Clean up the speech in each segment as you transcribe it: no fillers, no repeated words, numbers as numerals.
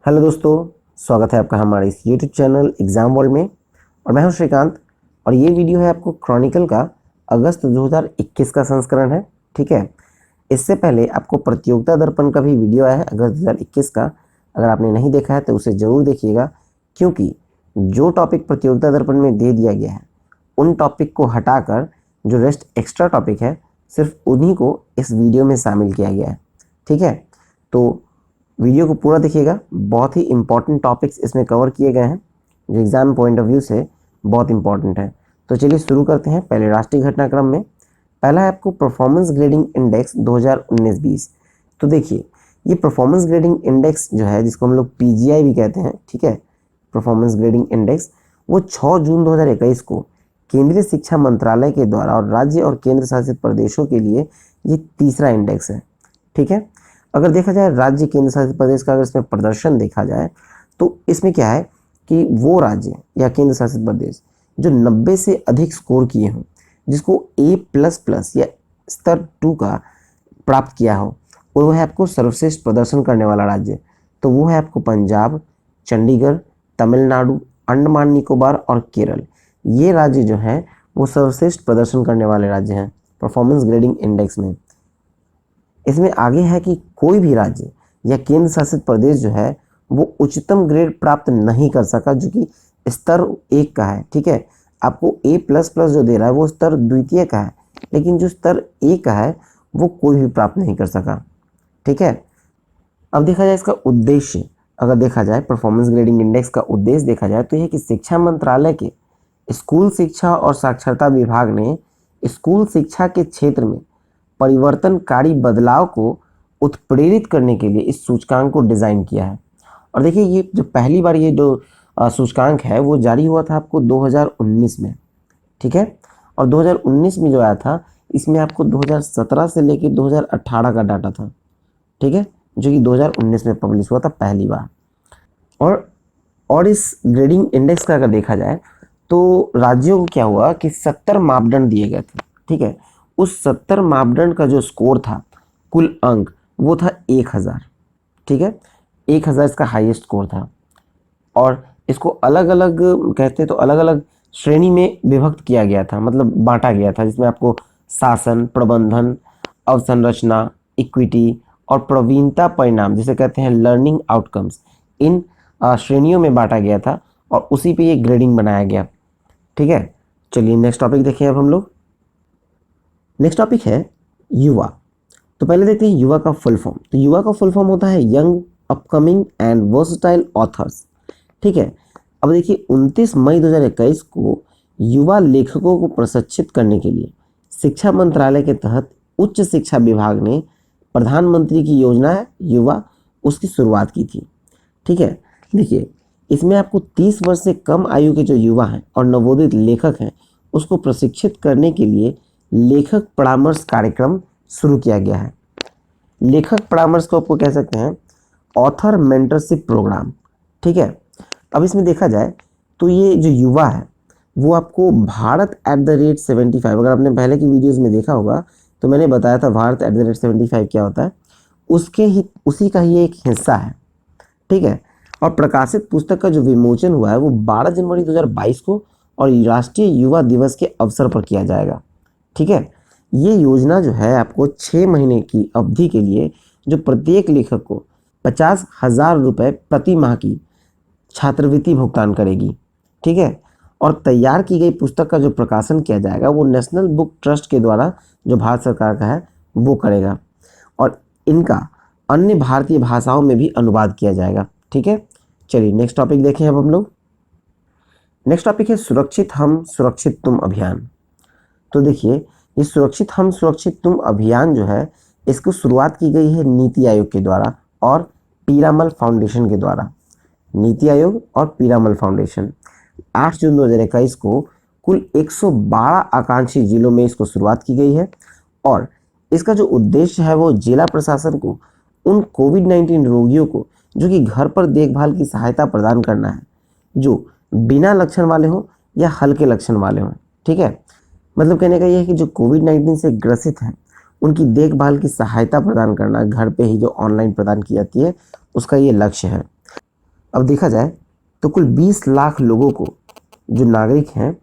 Hello दोस्तों, स्वागत है आपका हमारे इस यूट्यूब चैनल एग्ज़ाम वर्ल्ड में। और मैं हूं श्रीकांत। और ये वीडियो है आपको क्रॉनिकल का अगस्त 2021 का संस्करण है। ठीक है, इससे पहले आपको प्रतियोगिता दर्पण का भी वीडियो आया है अगस्त 2021 का। अगर आपने नहीं देखा है तो उसे ज़रूर देखिएगा, क्योंकि जो टॉपिक प्रतियोगिता दर्पण में दे दिया गया है उन टॉपिक को हटाकर जो रेस्ट एक्स्ट्रा टॉपिक है सिर्फ उन्हीं को इस वीडियो में शामिल किया गया है। ठीक है, तो वीडियो को पूरा देखिएगा। बहुत ही इंपॉर्टेंट टॉपिक्स इसमें कवर किए गए हैं जो एग्जाम पॉइंट ऑफ व्यू से बहुत इंपॉर्टेंट है। तो चलिए शुरू करते हैं। पहले राष्ट्रीय घटनाक्रम में पहला है आपको परफॉर्मेंस ग्रेडिंग इंडेक्स 2019-20। तो देखिए, ये परफॉर्मेंस ग्रेडिंग इंडेक्स जो है, जिसको हम लोग पीजीआई भी कहते हैं, ठीक है, परफॉर्मेंस ग्रेडिंग इंडेक्स, वो 6 जून 2021 को केंद्रीय शिक्षा मंत्रालय के द्वारा और राज्य और केंद्र शासित प्रदेशों के लिए ये तीसरा इंडेक्स है। ठीक है, अगर देखा जाए राज्य केंद्र शासित प्रदेश का, अगर इसमें प्रदर्शन देखा जाए तो इसमें क्या है कि वो राज्य या केंद्र शासित प्रदेश जो 90 से अधिक स्कोर किए हों, जिसको A++ या स्तर 2 का प्राप्त किया हो, और वो है आपको सर्वश्रेष्ठ प्रदर्शन करने वाला राज्य, तो वो है आपको पंजाब, चंडीगढ़, तमिलनाडु, अंडमान निकोबार और केरल। ये राज्य जो हैं वो सर्वश्रेष्ठ प्रदर्शन करने वाले राज्य हैं परफॉर्मेंस ग्रेडिंग इंडेक्स में। इसमें आगे है कि कोई भी राज्य या केंद्र शासित प्रदेश जो है वो उच्चतम ग्रेड प्राप्त नहीं कर सका, जो कि स्तर 1 का है। ठीक है, आपको A++ जो दे रहा है वो स्तर द्वितीय का है, लेकिन जो स्तर 1 का है वो कोई भी प्राप्त नहीं कर सका। ठीक है, अब देखा जाए इसका उद्देश्य, अगर देखा जाए परफॉर्मेंस ग्रेडिंग इंडेक्स का उद्देश्य देखा जाए तो यह कि शिक्षा मंत्रालय के स्कूल शिक्षा और साक्षरता विभाग ने स्कूल शिक्षा के क्षेत्र में परिवर्तनकारी बदलाव को उत्प्रेरित करने के लिए इस सूचकांक को डिज़ाइन किया है। और देखिए, ये जो पहली बार ये जो सूचकांक है वो जारी हुआ था आपको 2019 में। ठीक है, और 2019 में जो आया था इसमें आपको 2017 से लेकर 2018 का डाटा था। ठीक है, जो कि 2019 में पब्लिश हुआ था पहली बार। और इस ग्रेडिंग इंडेक्स का अगर देखा जाए तो राज्यों को क्या हुआ कि 70 मापदंड दिए गए थे। ठीक है, उस 70 मापदंड का जो स्कोर था, कुल अंक, वो था 1000। ठीक है, 1000 इसका हाईएस्ट स्कोर था। और इसको अलग अलग कहते हैं तो अलग अलग श्रेणी में विभक्त किया गया था, मतलब बांटा गया था, जिसमें आपको शासन, प्रबंधन, अवसंरचना, इक्विटी और प्रवीणता परिणाम, जिसे कहते हैं लर्निंग आउटकम्स, इन श्रेणियों में बांटा गया था और उसी पे ये ग्रेडिंग बनाया गया। ठीक है, चलिए नेक्स्ट टॉपिक देखें अब हम लोग। नेक्स्ट टॉपिक है युवा। तो पहले देखते हैं युवा का फुल फॉर्म। तो युवा का फुल फॉर्म होता है young upcoming and versatile authors. ठीक है, अब देखिए 29 मई 2021 को युवा लेखकों को प्रशिक्षित करने के लिए शिक्षा मंत्रालय के तहत उच्च शिक्षा विभाग ने प्रधानमंत्री की योजना है युवा, उसकी शुरुआत की थी। ठीक है, देखिए इसमें आपको 30 वर्ष से कम आयु के जो युवा हैं और नवोदित लेखक हैं उसको प्रशिक्षित करने के लिए लेखक परामर्श कार्यक्रम शुरू किया गया है। लेखक परामर्श को आपको कह सकते हैं ऑथर मेंटरशिप प्रोग्राम। ठीक है, अब इसमें देखा जाए तो ये जो युवा है वो आपको भारत@75, अगर आपने पहले की वीडियोस में देखा होगा तो मैंने बताया था भारत@75 क्या होता है, उसके ही उसी का ही एक हिस्सा है। ठीक है, और प्रकाशित पुस्तक का जो विमोचन हुआ है वो 12 जनवरी 2022 को और राष्ट्रीय युवा दिवस के अवसर पर किया जाएगा। ठीक है, ये योजना जो है आपको 6 महीने की अवधि के लिए जो प्रत्येक लेखक को 50,000 रुपये प्रति माह की छात्रवृत्ति भुगतान करेगी। ठीक है, और तैयार की गई पुस्तक का जो प्रकाशन किया जाएगा वो नेशनल बुक ट्रस्ट के द्वारा, जो भारत सरकार का है, वो करेगा और इनका अन्य भारतीय भाषाओं में भी अनुवाद किया जाएगा। ठीक है, चलिए नेक्स्ट टॉपिक देखें अब हम लोग। नेक्स्ट टॉपिक है सुरक्षित हम सुरक्षित तुम अभियान। तो देखिए, ये सुरक्षित हम सुरक्षित तुम अभियान जो है इसको शुरुआत की गई है नीति आयोग के द्वारा और पीरामल फाउंडेशन के द्वारा। नीति आयोग और पीरामल फाउंडेशन 8 जून 2021 को कुल 112 आकांक्षी जिलों में इसको शुरुआत की गई है। और इसका जो उद्देश्य है वो जिला प्रशासन को उन कोविड-19 रोगियों को जो कि घर पर देखभाल की सहायता प्रदान करना है, जो बिना लक्षण वाले हों या हल्के लक्षण वाले हों। ठीक है, मतलब कहने का यह है कि जो कोविड-19 से ग्रसित हैं उनकी देखभाल की सहायता प्रदान करना घर पे ही जो ऑनलाइन प्रदान की जाती है, उसका ये लक्ष्य है। अब देखा जाए तो कुल 20 लाख लोगों को, जो नागरिक हैं,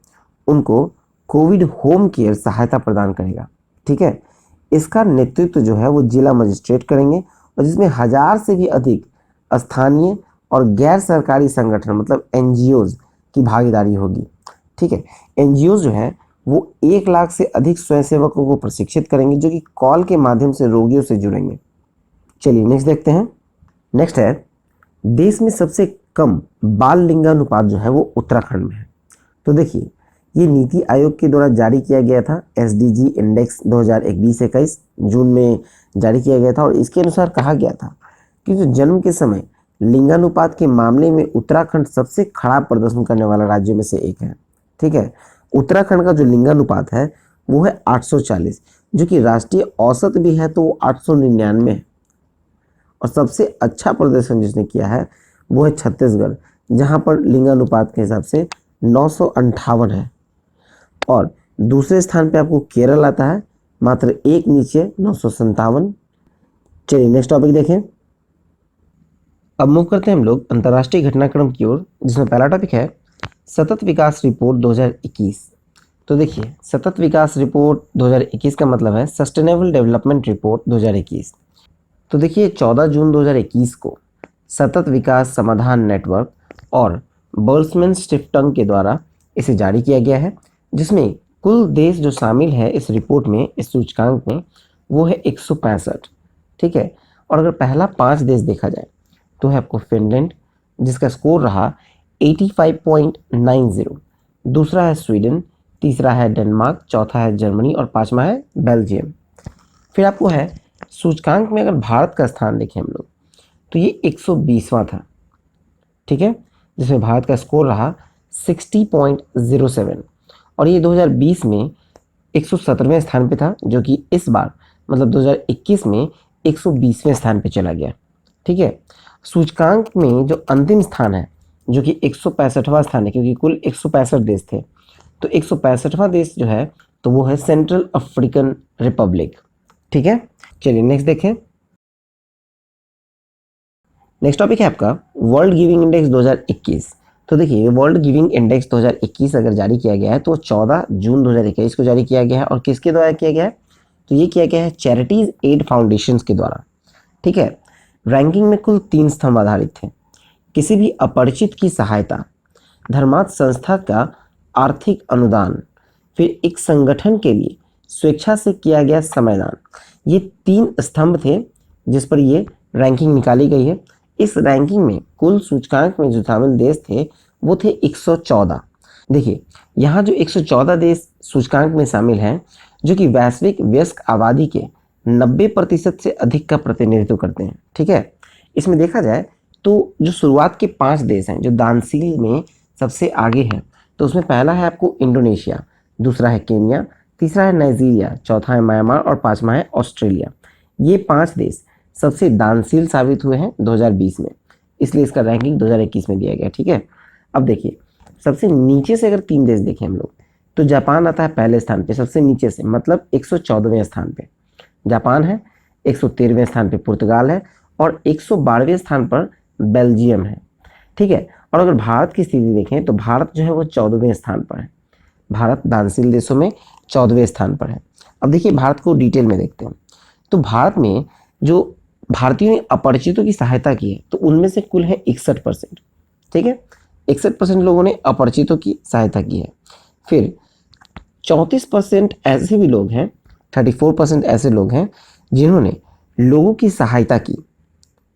उनको कोविड होम केयर सहायता प्रदान करेगा। ठीक है, इसका नेतृत्व जो है वो जिला मजिस्ट्रेट करेंगे, और जिसमें 1000 से भी अधिक स्थानीय और गैर सरकारी संगठन मतलब एनजीओज की भागीदारी होगी। ठीक है, एनजीओज जो है वो 1 लाख से अधिक स्वयंसेवकों को प्रशिक्षित करेंगे, जो कि कॉल के माध्यम से रोगियों से जुड़ेंगे। चलिए नेक्स्ट देखते हैं। नेक्स्ट है, देश में सबसे कम बाल लिंगानुपात जो है वो उत्तराखंड में है। तो देखिए, ये नीति आयोग के द्वारा जारी किया गया था, एसडीजी इंडेक्स 2021-21 जून में जारी किया गया था, और इसके अनुसार कहा गया था कि जो जन्म के समय लिंगानुपात के मामले में उत्तराखंड सबसे खराब प्रदर्शन करने वाला राज्यों में से एक है। ठीक है, उत्तराखंड का जो लिंगानुपात है वो है 840, जो कि राष्ट्रीय औसत भी है तो वो 899 है। और सबसे अच्छा प्रदर्शन जिसने किया है वो है छत्तीसगढ़, जहां पर लिंगानुपात के हिसाब से 958 है। और दूसरे स्थान पे आपको केरल आता है, मात्र एक नीचे 957। चलिए नेक्स्ट टॉपिक देखें। अब मूव करते हैं हम लोग अंतर्राष्ट्रीय घटनाक्रम की ओर, जिसमें पहला टॉपिक है सतत विकास रिपोर्ट 2021। तो देखिए, सतत विकास रिपोर्ट 2021 का मतलब है सस्टेनेबल डेवलपमेंट रिपोर्ट 2021। तो देखिए, 14 जून 2021 को सतत विकास समाधान नेटवर्क और बर्समैन स्टिफ्टंग के द्वारा इसे जारी किया गया है, जिसमें कुल देश जो शामिल है इस रिपोर्ट में, इस सूचकांक में, वो है 165। ठीक है, और अगर पहला 5 देश देखा जाए तो है आपको फिनलैंड, जिसका स्कोर रहा 85.90, दूसरा है स्वीडन, तीसरा है डेनमार्क, चौथा है जर्मनी और पांचवा है बेल्जियम। फिर आपको है सूचकांक में अगर भारत का स्थान देखें हम लोग तो ये 120वां था। ठीक है, जिसमें भारत का स्कोर रहा 60.07, और ये 2020 में 117वें स्थान पे था, जो कि इस बार मतलब 2021 में 120वें स्थान पे चला गया। ठीक है, सूचकांक में जो अंतिम स्थान है जो कि 165वां स्थान है, क्योंकि कुल 165 देश थे, तो 165वां देश जो है तो वो है सेंट्रल अफ्रीकन रिपब्लिक। ठीक है, चलिए नेक्स्ट देखें। नेक्स्ट टॉपिक है आपका वर्ल्ड गिविंग इंडेक्स 2021। तो देखिए, वर्ल्ड गिविंग इंडेक्स 2021 अगर जारी किया गया है तो 14 जून 2021 को जारी किया गया है, और किसके द्वारा किया गया है, तो ये किया गया है चैरिटीज एड फाउंडेशन के द्वारा। ठीक है, रैंकिंग में कुल 3 स्तंभ आधारित थे। किसी भी अपरिचित की सहायता, धर्मार्थ संस्था का आर्थिक अनुदान, फिर एक संगठन के लिए स्वेच्छा से किया गया समयदान। ये 3 स्तंभ थे जिस पर ये रैंकिंग निकाली गई है। इस रैंकिंग में कुल सूचकांक में जो शामिल देश थे वो थे 114। देखिए, यहाँ जो 114 देश सूचकांक में शामिल हैं, जो कि वैश्विक वयस्क आबादी के 90% से अधिक का प्रतिनिधित्व करते हैं। ठीक है, इसमें देखा जाए तो जो शुरुआत के 5 देश हैं जो दानशील में सबसे आगे हैं, तो उसमें पहला है आपको इंडोनेशिया, दूसरा है केन्या, तीसरा है नाइजीरिया, चौथा है म्यांमार और पांचवा है ऑस्ट्रेलिया। ये 5 देश सबसे दानशील साबित हुए हैं 2020 में, इसलिए इसका रैंकिंग 2021 में दिया गया। ठीक है, अब देखिए, सबसे नीचे से अगर 3 देश देखें हम लोग तो जापान आता है पहले स्थान पे, सबसे नीचे से, मतलब 114वें स्थान पे जापान है, 113वें स्थान पे पुर्तगाल है, और 112वें स्थान पर बेल्जियम है। ठीक है, और अगर भारत की स्थिति देखें तो भारत जो है वो 14वें स्थान पर है। भारत दानशील देशों में 14वें स्थान पर है। अब देखिए, भारत को डिटेल में देखते हैं। तो भारत में जो भारतीयों ने अपरिचितों की सहायता की है, तो उनमें से कुल है 61%। ठीक है, 61% लोगों ने अपरिचितों की सहायता की है। फिर 34% ऐसे भी लोग हैं, 34% ऐसे लोग हैं जिन्होंने लोगों की सहायता की।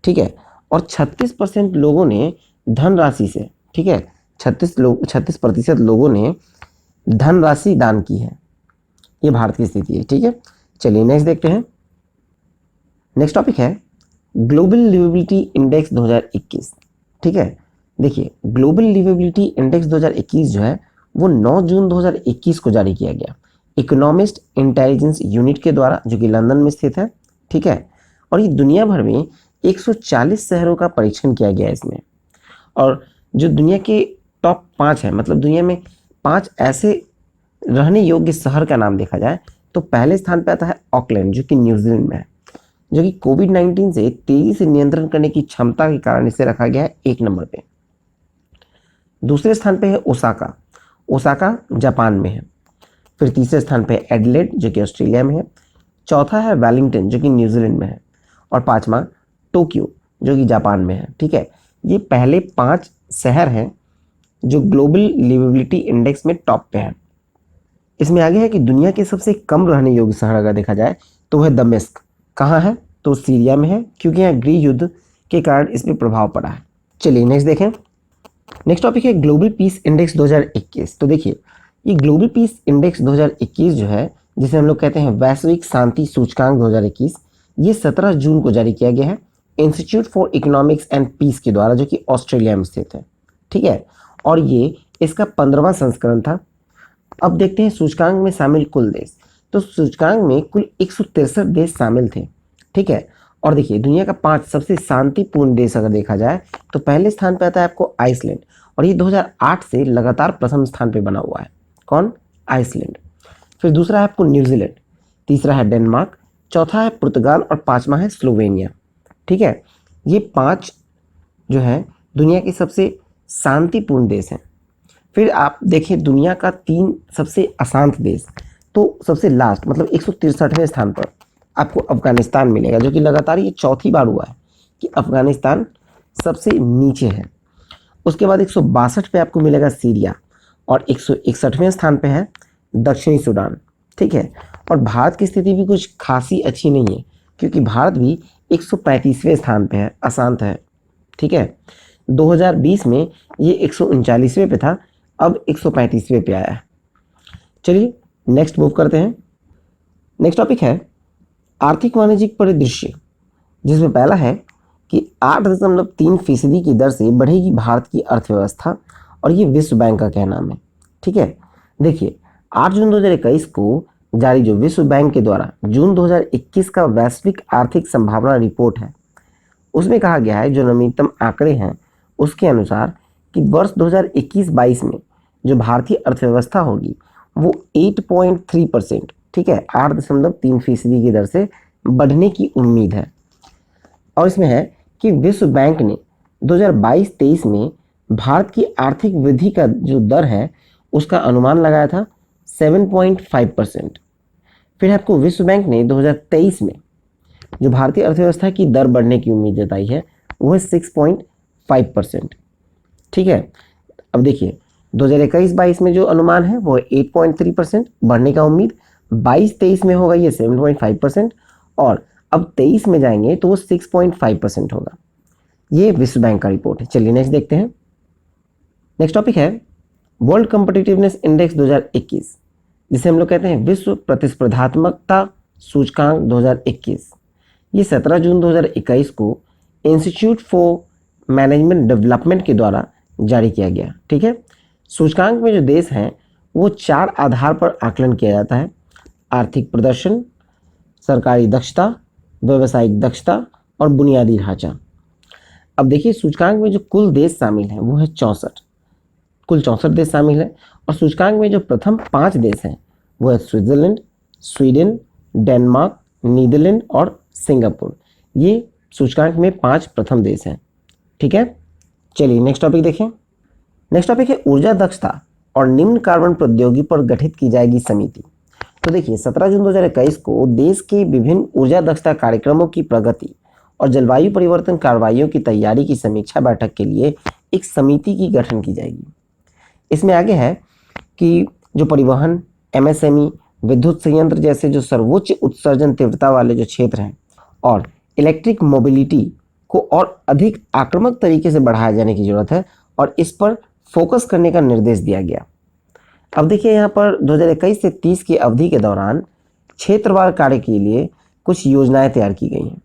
ठीक है, और 36% लोगों ने धनराशि से, ठीक है, 36% लोगों ने धनराशि दान की है। ये भारत की स्थिति है। ठीक है, चलिए नेक्स्ट देखते हैं। नेक्स्ट टॉपिक है ग्लोबल लिवेबिलिटी इंडेक्स 2021। ठीक है, देखिए, ग्लोबल लिवेबिलिटी इंडेक्स 2021 जो है वो 9 जून 2021 को जारी किया गया इकोनॉमिस्ट इंटेलिजेंस यूनिट के द्वारा, जो कि लंदन में स्थित है। ठीक है, और ये दुनिया भर में 140 शहरों का परीक्षण किया गया है इसमें। और जो दुनिया के टॉप 5 है, मतलब दुनिया में 5 ऐसे रहने योग्य शहर का नाम देखा जाए तो पहले स्थान पे आता है ऑकलैंड, जो कि न्यूजीलैंड में है। जो कि कोविड-19 से तेजी से नियंत्रण करने की क्षमता के कारण इसे रखा गया है 1 नंबर पे। दूसरे स्थान पे है ओसाका, ओसाका जापान में है। फिर तीसरे स्थान पे एडिलेड जो कि ऑस्ट्रेलिया में है। चौथा है वेलिंगटन जो कि न्यूजीलैंड में है। और पांचवा टोक्यो जो कि जापान में है। ठीक है, ये पहले 5 शहर हैं जो ग्लोबल लिवेबिलिटी इंडेक्स में टॉप पे है। इसमें आगे है कि दुनिया के सबसे कम रहने योग्य शहर अगर देखा जाए तो है दमिश्क। कहाँ है? तो सीरिया में है, क्योंकि यहाँ गृह युद्ध के कारण इस पर प्रभाव पड़ा है। चलिए नेक्स्ट देखें। नेक्स्ट टॉपिक है ग्लोबल पीस इंडेक्स 2021। तो देखिए, ये ग्लोबल पीस इंडेक्स 2021 जो है, जिसे हम लोग कहते हैं वैश्विक शांति सूचकांक 2021, ये 17 जून को जारी किया गया है institute for economics and peace के द्वारा, जो कि ऑस्ट्रेलिया में स्थित है। ठीक है, और ये इसका 15वां संस्करण था। अब देखते हैं सूचकांक में शामिल कुल देश। तो सूचकांक में कुल 163 देश शामिल थे। ठीक है, और देखिए दुनिया का 5 सबसे शांतिपूर्ण देश अगर देखा जाए तो पहले स्थान पे आता है आपको आइसलैंड, और ये 2008 से लगातार प्रथम स्थान पे बना हुआ है। कौन? आइसलैंड। फिर दूसरा है आपको न्यूजीलैंड, तीसरा है डेनमार्क, चौथा है पुर्तगाल और पांचवा है स्लोवेनिया। ठीक है, ये 5 जो है दुनिया के सबसे शांतिपूर्ण देश हैं। फिर आप देखें दुनिया का 3 सबसे अशांत देश, तो सबसे लास्ट मतलब 163वें स्थान पर आपको अफगानिस्तान मिलेगा, जो कि लगातार ये चौथी बार हुआ है कि अफगानिस्तान सबसे नीचे है। उसके बाद 162 पे आपको मिलेगा सीरिया, और 161वें स्थान पे है दक्षिणी सूडान। ठीक है, और भारत की स्थिति भी कुछ खासी अच्छी नहीं है, क्योंकि भारत भी 135वें स्थान पे है, अशांत है। ठीक है, 2020 में ये 139वें पे था, अब 135वें पे आया है। चलिए नेक्स्ट मूव करते हैं। नेक्स्ट टॉपिक है आर्थिक वाणिज्यिक परिदृश्य, जिसमें पहला है कि 8.3% की दर से बढ़ेगी भारत की अर्थव्यवस्था, और ये विश्व बैंक का कहना है। ठीक है, देखिए 8 जून 2021 को जारी जो विश्व बैंक के द्वारा जून 2021 का वैश्विक आर्थिक संभावना रिपोर्ट है, उसमें कहा गया है, जो नवीनतम आंकड़े हैं उसके अनुसार, कि वर्ष 2021-22 में जो भारतीय अर्थव्यवस्था होगी वो 8.3%, ठीक है, 8.3% की दर से बढ़ने की उम्मीद है। और इसमें है कि विश्व बैंक ने 2022-23 में भारत की आर्थिक वृद्धि का जो दर है उसका अनुमान लगाया था 7.5%। फिर आपको विश्व बैंक ने 2023 में जो भारतीय अर्थव्यवस्था की दर बढ़ने की उम्मीद जताई है वो है 6.5%। ठीक है, अब देखिए 2021-22 में जो अनुमान है वो 8.3% बढ़ने का उम्मीद, 22-23 में होगा ये 7.5%, और अब 23 में जाएंगे तो वो 6.5% होगा। ये विश्व बैंक का रिपोर्ट है। चलिए नेक्स्ट देखते हैं। नेक्स्ट टॉपिक है वर्ल्ड कॉम्पिटिटिवनेस इंडेक्स 2021, जिसे हम लोग कहते हैं विश्व प्रतिस्पर्धात्मकता सूचकांक 2021। ये 17 जून 2021 को इंस्टीट्यूट फॉर मैनेजमेंट डेवलपमेंट के द्वारा जारी किया गया। ठीक है, सूचकांक में जो देश हैं वो 4 आधार पर आकलन किया जाता है: आर्थिक प्रदर्शन, सरकारी दक्षता, व्यावसायिक दक्षता और बुनियादी ढांचा। अब देखिए सूचकांक में जो कुल देश शामिल हैं वो है 64, कुल 64 देश शामिल हैं। और सूचकांक में जो प्रथम 5 देश हैं वो है स्विट्जरलैंड, स्वीडन, डेनमार्क, नीदरलैंड और सिंगापुर। ये सूचकांक में 5 प्रथम देश हैं। ठीक है, चलिए नेक्स्ट टॉपिक देखें। नेक्स्ट टॉपिक है ऊर्जा दक्षता और निम्न कार्बन प्रौद्योगिकी पर गठित की जाएगी समिति। तो देखिए 17 जून 2021 को देश के विभिन्न ऊर्जा दक्षता कार्यक्रमों की प्रगति और जलवायु परिवर्तन कार्रवाइयों की तैयारी की समीक्षा बैठक के लिए एक समिति की गठन की जाएगी। इसमें आगे है कि जो परिवहन, एमएसएमई, विद्युत संयंत्र जैसे जो सर्वोच्च उत्सर्जन तीव्रता वाले जो क्षेत्र हैं और इलेक्ट्रिक मोबिलिटी को और अधिक आक्रामक तरीके से बढ़ाया जाने की जरूरत है, और इस पर फोकस करने का निर्देश दिया गया। अब देखिए यहाँ पर 2021 से 30 की अवधि के दौरान क्षेत्रवार कार्य के लिए कुछ योजनाएं तैयार की गई हैं।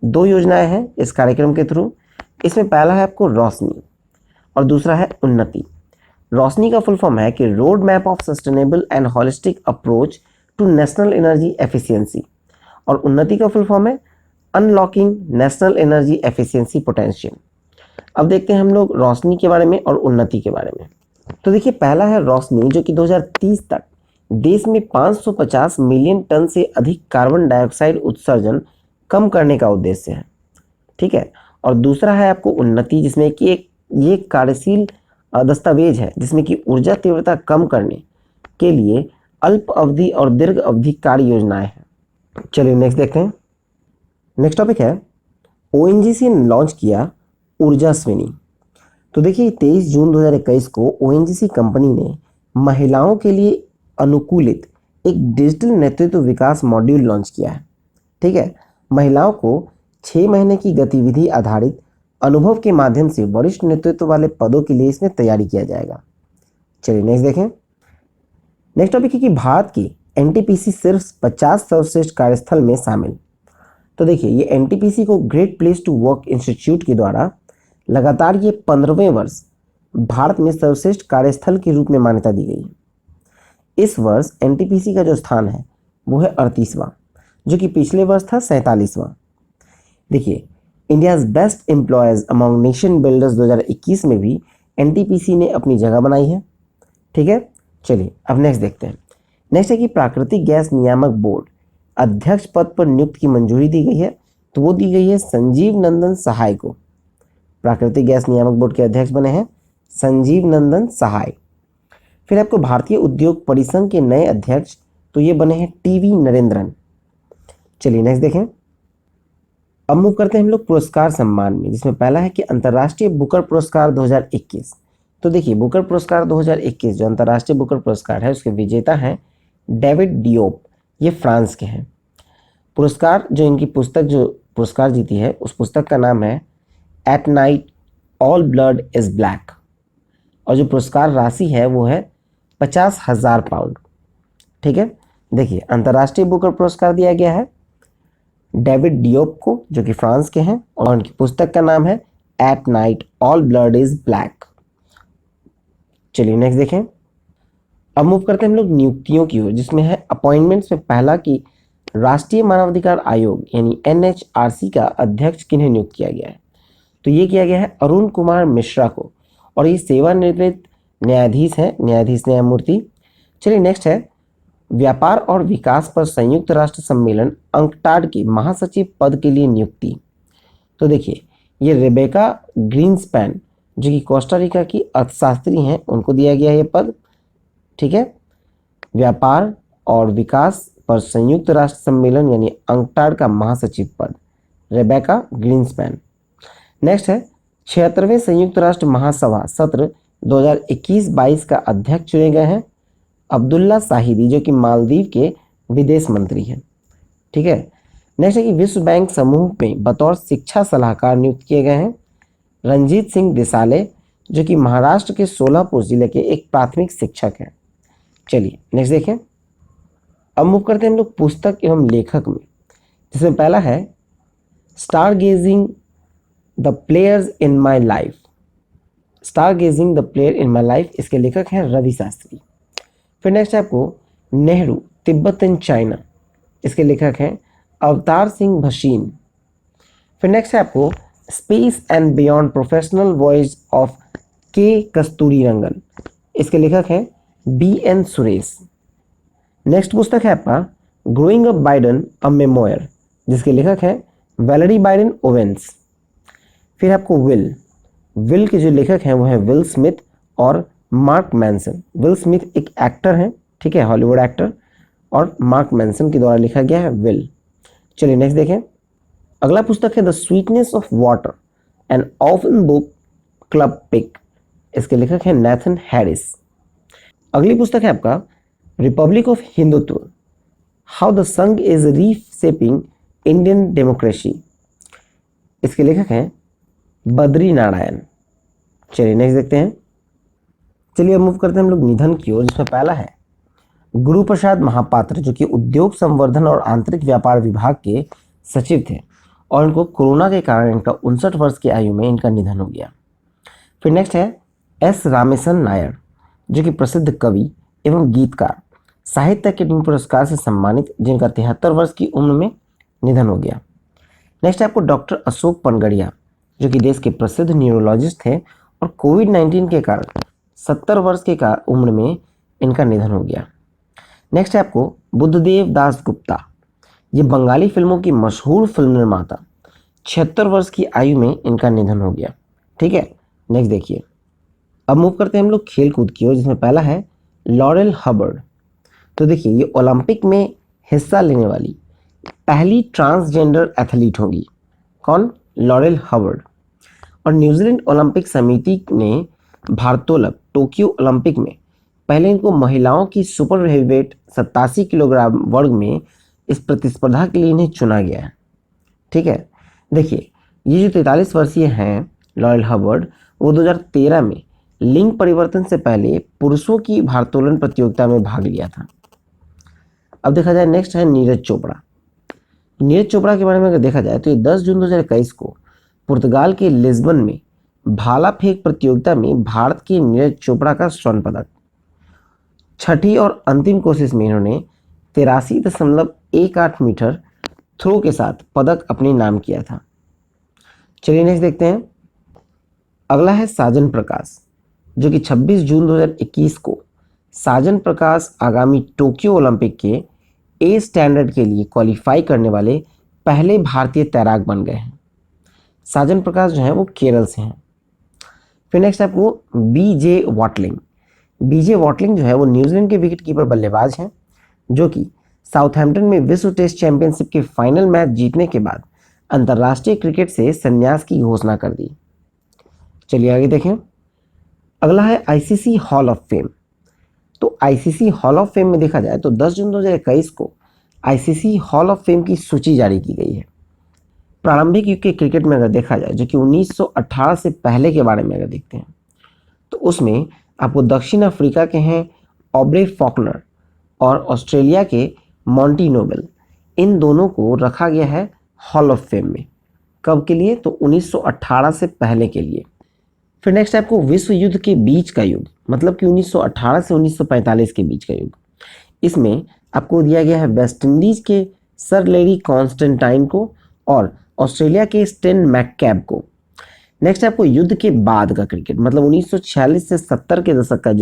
2 योजनाएं हैं इस कार्यक्रम के थ्रू। इसमें पहला है आपको रोशनी और दूसरा है उन्नति। रोशनी का फुल फॉर्म है कि road map of sustainable and holistic approach to national energy efficiency, और उन्नति का फुल फॉर्म है unlocking national energy efficiency potential. अब देखते हैं हम लोग रोशनी के बारे में और उन्नति के बारे में। तो देखिए पहला है रोशनी, जो कि 2030 तक देश में 550 मिलियन टन से अधिक कार्बन डाइऑक्साइड उत्सर्जन कम करने का उद्देश्य है, ठीक है। और दूसरा है आपको उन्नति, जिसमें कि एक ये कार्यशील दस्तावेज है जिसमें कि ऊर्जा तीव्रता कम करने के लिए अल्प अवधि और दीर्घ अवधि कार्य योजनाएं हैं। चलिए नेक्स्ट देखते हैं। नेक्स्ट टॉपिक है ओएनजीसी ने लॉन्च किया ऊर्जा श्रेणी। तो देखिए 23 जून 2021 को ओएनजीसी कंपनी ने महिलाओं के लिए अनुकूलित एक डिजिटल नेतृत्व विकास मॉड्यूल लॉन्च किया है, ठीक है। महिलाओं को 6 महीने की गतिविधि आधारित अनुभव के माध्यम से वरिष्ठ नेतृत्व वाले पदों के लिए इसमें तैयारी किया जाएगा। चलिए नेक्स्ट देखें। नेक्स्ट टॉपिक है कि भारत की एनटीपीसी सिर्फ 50 सर्वश्रेष्ठ कार्यस्थल में शामिल। तो देखिए ये एनटीपीसी को great place to work institute के द्वारा लगातार ये 15वें वर्ष भारत में सर्वश्रेष्ठ कार्यस्थल के रूप में मान्यता दी गई है। इस वर्ष एनटीपीसी का जो स्थान है वो है 38वां, जो कि पिछले वर्ष था 47वां। देखिए India's best employees among nation builders 2021 में भी एनटीपीसी ने अपनी जगह बनाई है, ठीक है। चलिए अब नेक्स्ट देखते हैं। नेक्स्ट है कि प्राकृतिक गैस नियामक बोर्ड अध्यक्ष पद पर नियुक्त की मंजूरी दी गई है, तो वो दी गई है संजीव नंदन सहाय को। प्राकृतिक गैस नियामक बोर्ड के अध्यक्ष बने हैं संजीव नंदन सहाय। फिर आपको भारतीय उद्योग परिसंघ के नए अध्यक्ष तो ये बने हैं टीवी नरेंद्रन। चलिए नेक्स्ट देखें। अब मूव करते हैं हम लोग पुरस्कार सम्मान में, जिसमें पहला है कि अंतर्राष्ट्रीय बुकर पुरस्कार 2021। तो देखिए बुकर पुरस्कार 2021 जो अंतर्राष्ट्रीय बुकर पुरस्कार है उसके विजेता हैं डेविड डियोप, ये फ्रांस के हैं। पुरस्कार जो इनकी पुस्तक जो पुरस्कार जीती है उस पुस्तक का नाम है at night all blood is black, और जो पुरस्कार राशि है वो है 50,000 पाउंड, ठीक है। देखिए अंतर्राष्ट्रीय बुकर पुरस्कार दिया गया है डेविड डियोप को जो कि फ्रांस के हैं, और उनकी पुस्तक का नाम है at night all blood is black. चलिए नेक्स्ट देखें। अब मूव करते हैं हम लोग नियुक्तियों की ओर, जिसमें है अपॉइंटमेंट्स में पहला कि राष्ट्रीय मानवाधिकार आयोग यानी एनएचआरसी का अध्यक्ष किन्हें नियुक्त किया गया है। तो ये किया गया है अरुण कुमार मिश्रा को, और ये सेवानिवृत्त न्यायाधीश हैं, न्यायाधीश न्यायमूर्ति। चलिए नेक्स्ट है व्यापार और विकास पर संयुक्त राष्ट्र सम्मेलन अंकटाड के महासचिव पद के लिए नियुक्ति। तो देखिए ये रेबेका ग्रीन्सपैन जो कि कोस्टारिका की अर्थशास्त्री हैं उनको दिया गया है ये पद, ठीक है। व्यापार और विकास पर संयुक्त राष्ट्र सम्मेलन यानी अंकटाड का महासचिव पद रेबेका ग्रीन्सपैन। नेक्स्ट है 76वें संयुक्त राष्ट्र महासभा सत्र 2021-22 का अध्यक्ष चुने गए हैं अब्दुल्ला शाहिदी जो कि मालदीव के विदेश मंत्री हैं, ठीक है। नेक्स्ट है कि विश्व बैंक समूह में बतौर शिक्षा सलाहकार नियुक्त किए गए हैं रंजीत सिंह दिसाले जो कि महाराष्ट्र के सोलापुर जिले के एक प्राथमिक शिक्षक हैं। चलिए नेक्स्ट देखें। अब मूव करते हैं हम लोग पुस्तक एवं लेखक में, जिसमें पहला है star gazing the players in my life. Star gazing the player in my life, इसके लेखक हैं रवि शास्त्री। फिर नेक्स्ट है आपको नेहरू तिब्बत एंड चाइना, इसके लेखक हैं अवतार सिंह भसीन। फिर नेक्स्ट है आपको space and beyond professional voice of के कस्तूरीरंगन, इसके लेखक हैं BN सुरेश। नेक्स्ट पुस्तक है आपका ग्रोइंग अप बाइडन अ मेमोयर, जिसके लेखक हैं वैलेरी बाइडन ओवेंस। फिर आपको विल के जो लेखक हैं वो है विल स्मिथ और मार्क मैनसन। विल स्मिथ एक एक्टर हैं, ठीक है, हॉलीवुड एक्टर, और मार्क मैनसन के द्वारा लिखा गया है विल। चलिए नेक्स्ट देखें। अगला पुस्तक है the sweetness of water an Oprah book club pick, इसके लेखक हैं नेथन हैरिस। अगली पुस्तक है आपका republic of Hindutva how the Sangh is reshaping Indian democracy, इसके लेखक हैं बद्री नारायण। चलिए नेक्स्ट देखते हैं। चलिए अब मूव करते हैं हम लोग निधन की ओर, जिसमें पहला है गुरु प्रसाद महापात्र जो कि उद्योग संवर्धन और आंतरिक व्यापार विभाग के सचिव थे, और इनको कोरोना के कारण इनका 59 वर्ष की आयु में इनका निधन हो गया। फिर नेक्स्ट है S रामेसन नायर जो कि प्रसिद्ध कवि एवं गीतकार, साहित्य अकेडमी पुरस्कार से सम्मानित, जिनका 73 वर्ष की उम्र में निधन हो गया। नेक्स्ट है आपको डॉक्टर अशोक पनगड़िया जो कि देश के प्रसिद्ध न्यूरोलॉजिस्ट थे, और कोविड-19 के कारण 70 वर्ष के उम्र में इनका निधन हो गया। नेक्स्ट है आपको बुद्धदेव दास गुप्ता, ये बंगाली फिल्मों की मशहूर फिल्म निर्माता, 76 वर्ष की आयु में इनका निधन हो गया। ठीक है, नेक्स्ट देखिए। अब मूव करते हैं हम लोग खेल कूद की ओर, जिसमें पहला है लॉरेल हबर्ड। तो देखिए, ये ओलंपिक में हिस्सा लेने वाली पहली ट्रांसजेंडर एथलीट होगी। कौन? Laurel Hubbard. और न्यूजीलैंड ओलंपिक समिति ने भारोत्तोलक टोक्यो ओलंपिक में पहले इनको महिलाओं की सुपर हेवीवेट 87 किलोग्राम वर्ग में इस प्रतिस्पर्धा के लिए इन्हें चुना गया है। ठीक है, देखिए, ये जो 43 वर्षीय हैं लॉरेल हबर्ड, वो 2013 में लिंग परिवर्तन से पहले पुरुषों की भारोत्तोलन प्रतियोगिता में भाग लिया था। अब देखा जाए, नेक्स्ट है नीरज चोपड़ा। नीरज चोपड़ा के बारे में अगर देखा जाए तो ये 10 जून 2021 को पुर्तगाल के लिस्बन में भाला फेंक प्रतियोगिता में भारत के नीरज चोपड़ा का स्वर्ण पदक, छठी और अंतिम कोशिश में इन्होंने 83.18 मीटर थ्रो के साथ पदक अपने नाम किया था। चलिए नेक्स्ट देखते हैं। अगला है साजन प्रकाश, जो कि 26 जून 2021 को साजन प्रकाश आगामी टोक्यो ओलंपिक के ए स्टैंडर्ड के लिए क्वालिफाई करने वाले पहले भारतीय तैराक बन गए हैं। साजन प्रकाश जो है वो केरल से हैं। फिर नेक्स्ट आपको बीजे वॉटलिंग। बीजे वॉटलिंग जो है वो न्यूजीलैंड के विकेट कीपर बल्लेबाज हैं, जो कि साउथहैम्पटन में विश्व टेस्ट चैंपियनशिप के फाइनल मैच जीतने के बाद अंतर्राष्ट्रीय क्रिकेट से संन्यास की घोषणा कर दी। चलिए आगे देखें। अगला है आईसीसी हॉल ऑफ फेम। तो आईसीसी हॉल ऑफ फेम में देखा जाए तो 10 जून 2021 को आईसीसी हॉल ऑफ फेम की सूची जारी की गई है। प्रारंभिक युग के क्रिकेट में अगर देखा जाए, जो कि 1918 से पहले के बारे में अगर देखते हैं, तो उसमें आपको दक्षिण अफ्रीका के हैं ऑब्रे फॉकनर और ऑस्ट्रेलिया के मॉन्टी नोबल, इन दोनों को रखा गया है हॉल ऑफ फेम में। कब के लिए? तो 1918 से पहले के लिए। फिर नेक्स्ट आपको विश्व युद्ध के बीच का युग, मतलब कि 1918 से 1945 के बीच का युग। इसमें आपको दिया गया है वेस्ट इंडीज के सर लैरी कॉन्स्टेंटाइन को और ऑस्ट्रेलिया के स्टेन मैककैब को। नेक्स्ट आपको युद्ध के बाद का क्रिकेट, मतलब 1946 से 70 के दशक का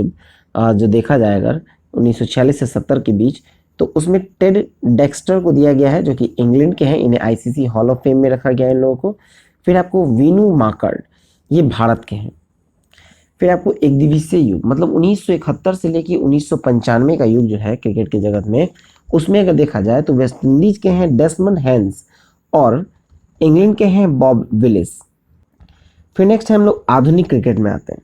जो देखा जाए, अगर 1946 से 70 के बीच, तो उसमें टेड डेक्स्टर को दिया गया है, जो कि इंग्लैंड के हैं। इन्हें आईसीसी हॉल ऑफ फेम में रखा गया है इन लोगों को। फिर आपको वीनू मार्कर्ड, ये भारत के हैं। फिर आपको एक दिवसीय युग, मतलब 1971 से लेके 1995 का युग जो है क्रिकेट के जगत में, उसमें अगर देखा जाए तो वेस्ट इंडीज के हैं डेसमंड हैंस और इंग्लैंड के हैं बॉब विलिस। फिर नेक्स्ट है हम लोग आधुनिक क्रिकेट में आते हैं।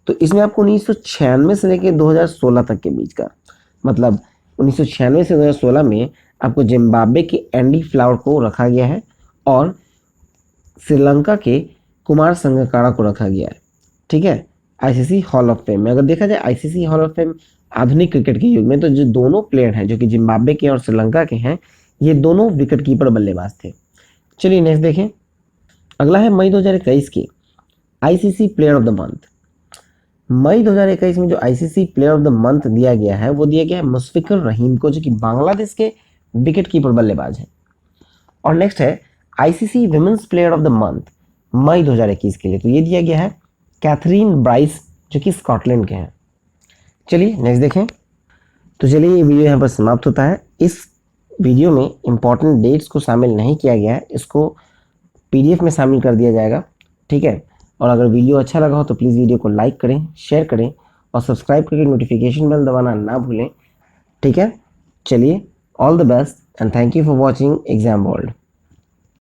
तो इसमें आपको 1996 से लेकर 2016 तक के बीच का, मतलब 1996 से 2016 में आपको जिम्बाब्वे के एंडी फ्लावर को रखा गया है और श्रीलंका के कुमार संगकारा को रखा गया है। ठीक है, आईसीसी हॉल ऑफ फेम में अगर देखा जाए, आईसीसी हॉल ऑफ फेम आधुनिक क्रिकेट के युग में, तो जो दोनों प्लेयर हैं जो कि जिम्बाब्वे के और श्रीलंका के हैं, ये दोनों विकेट कीपर बल्लेबाज थे। चलिए नेक्स्ट देखें। अगला है मई 2021 के ICC player of the month. मई 2021 में जो ICC player of the month दिया गया है, वो दिया गया है मुशफिकुर रहीम को, जो कि बांग्लादेश के विकेट कीपर बल्लेबाज हैं। और नेक्स्ट है ICC women's player of the month मई 2021 के लिए, तो ये दिया गया है कैथरीन ब्राइस, जो कि स्कॉटलैंड के हैं। चलिए नेक्स्ट देखें। तो चलिए, ये वीडियो यहाँ पर समाप्त होता है। इस वीडियो में इंपॉर्टेंट डेट्स को शामिल नहीं किया गया है, इसको पीडीएफ में शामिल कर दिया जाएगा। ठीक है, और अगर वीडियो अच्छा लगा हो तो प्लीज़ वीडियो को लाइक करें, शेयर करें और सब्सक्राइब करके नोटिफिकेशन बेल दबाना ना भूलें। ठीक है, चलिए, all the best and thank you for watching exam world.